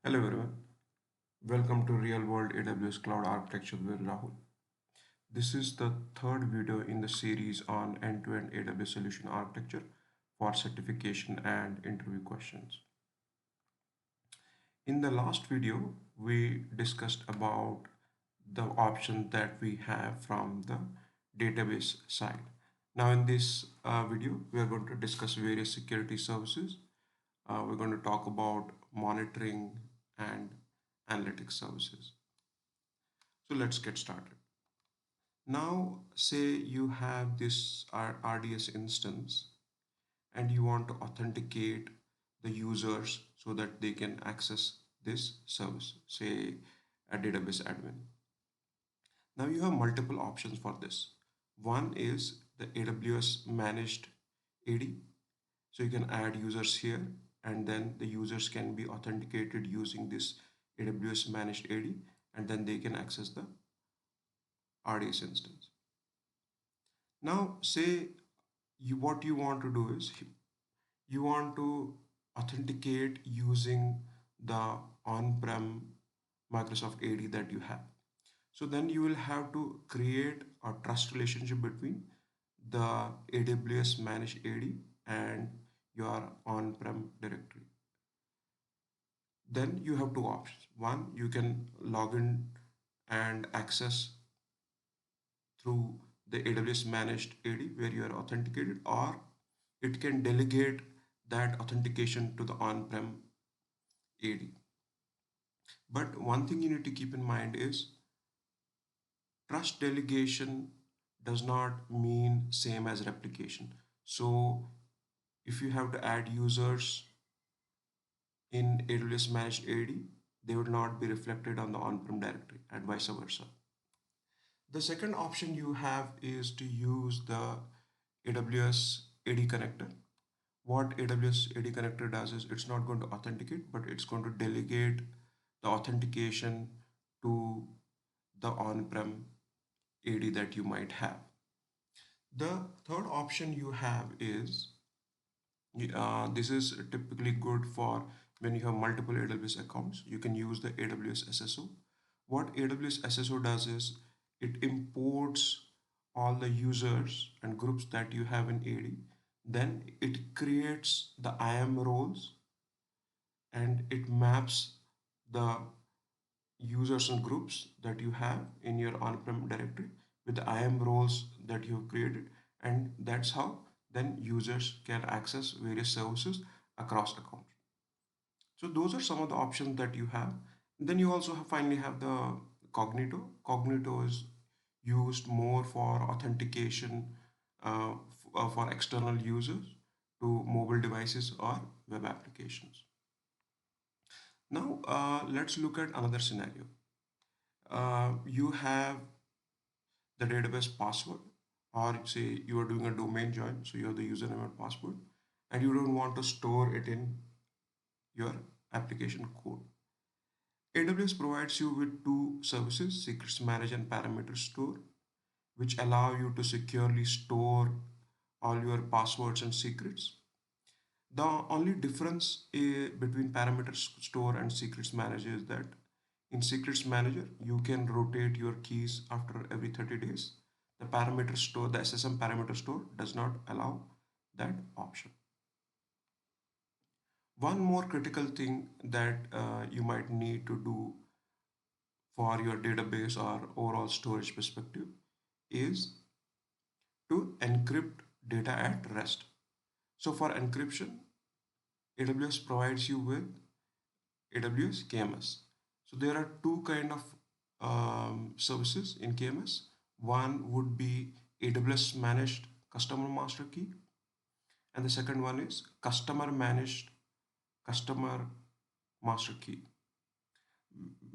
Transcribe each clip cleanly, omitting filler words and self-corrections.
Hello everyone, welcome to Real World AWS Cloud Architecture with Rahul. This is the third video in the series on end-to-end AWS solution architecture for certification and interview questions. In the last video, we discussed about the options that we have from the database side. Now in this video, we are going to discuss various security services. We're going to talk about monitoring and analytics services. So let's get started. Now, say you have this RDS instance and you want to authenticate the users so that they can access this service, say a database admin. Now you have multiple options for this. One is the AWS managed AD. So you can add users here and then the users can be authenticated using this AWS managed AD and then they can access the RDS instance. Now say what you want to do is you want to authenticate using the on-prem Microsoft AD that you have. So then you will have to create a trust relationship between the AWS managed AD and your on-prem directory. Then you have two options. One, you can log in and access through the AWS managed AD where you are authenticated, or it can delegate that authentication to the on-prem AD. But one thing you need to keep in mind is trust delegation does not mean same as replication. So if you have to add users in AWS managed AD, they will not be reflected on the on-prem directory and vice versa. The second option you have is to use the AWS AD connector. What AWS AD connector does is it's not going to authenticate, but it's going to delegate the authentication to the on-prem AD that you might have. The third option you have is this is typically good for when you have multiple AWS accounts. You can use the AWS SSO. What AWS SSO does is it imports all the users and groups that you have in AD. Then it creates the IAM roles and it maps the users and groups that you have in your on-prem directory with the IAM roles that you have created, and that's how then users can access various services across accounts. So those are some of the options that you have. Then you also finally have the Cognito. Cognito is used more for authentication for external users to mobile devices or web applications. Now let's look at another scenario. You have the database password, or say you are doing a domain join, so you have the username and password, and you don't want to store it in your application code. AWS provides you with two services, Secrets Manage and Parameter Store, which allow you to securely store all your passwords and secrets. The only difference between Parameter Store and Secrets Manager is that in Secrets Manager, you can rotate your keys after every 30 days. The parameter store, the SSM parameter store does not allow that option. One more critical thing that you might need to do for your database or overall storage perspective is to encrypt data at rest. So for encryption, AWS provides you with AWS KMS. So there are two kind of services in KMS. One would be AWS managed customer master key, and the second one is customer managed customer master key.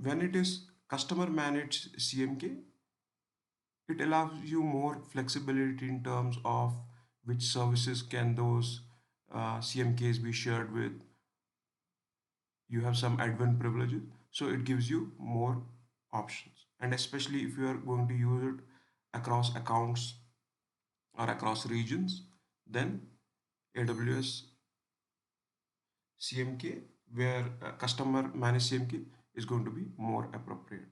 When it is customer managed CMK, it allows you more flexibility in terms of which services can those CMKs be shared with. You have some admin privileges, so it gives you more options. And especially if you are going to use it across accounts or across regions, then AWS CMK where customer managed CMK is going to be more appropriate.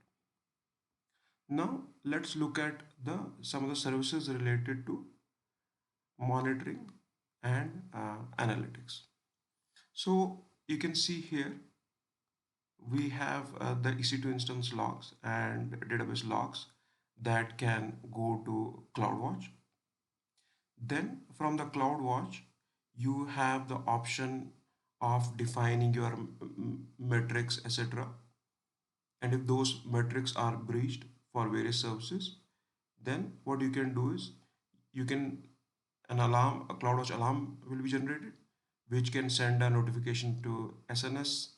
Now let's look at the some of the services related to monitoring and analytics. So you can see here we have the EC2 instance logs and database logs that can go to CloudWatch. Then from the CloudWatch, you have the option of defining your metrics, etc. And if those metrics are breached for various services, then what you can do is you can a CloudWatch alarm will be generated, which can send a notification to SNS,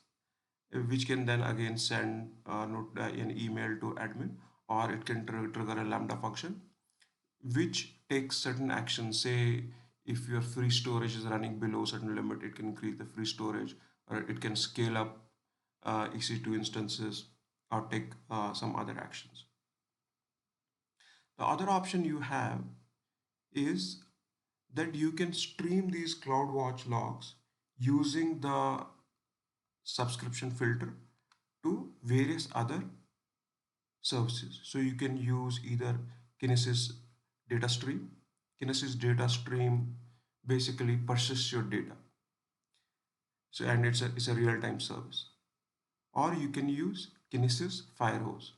which can then again send an email to admin, or it can trigger a Lambda function which takes certain actions. Say if your free storage is running below certain limit, it can increase the free storage, or it can scale up EC2 instances, or take some other actions. The other option you have is that you can stream these CloudWatch logs using the subscription filter to various other services. So you can use either Kinesis data stream. Kinesis data stream basically persists your data. So and it's a real-time service. Or you can use Kinesis Firehose.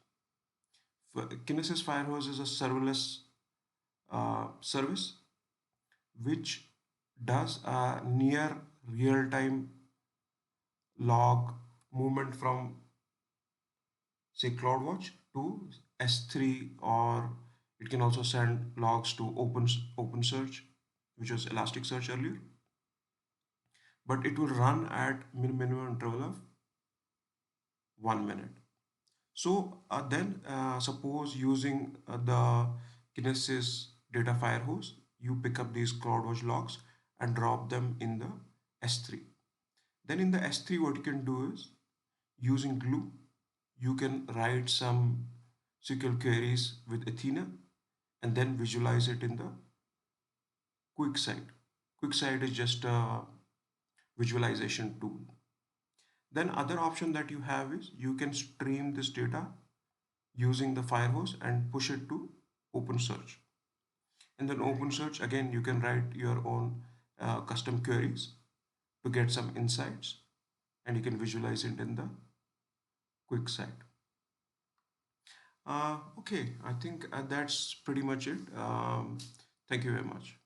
Kinesis Firehose is a serverless service which does a near real-time log movement from say CloudWatch to S3, or it can also send logs to OpenSearch, which was Elasticsearch earlier. But it will run at minimum interval of 1 minute. So then suppose using the Kinesis data firehose, you pick up these CloudWatch logs and drop them in the S3. Then in the S3, what you can do is using Glue, you can write some SQL queries with Athena and then visualize it in the QuickSight. QuickSight is just a visualization tool. Then other option that you have is you can stream this data using the Firehose and push it to OpenSearch. And then OpenSearch, again, you can write your own custom queries to get some insights, and you can visualize it in the QuickSight. Okay, I think that's pretty much it. Thank you very much.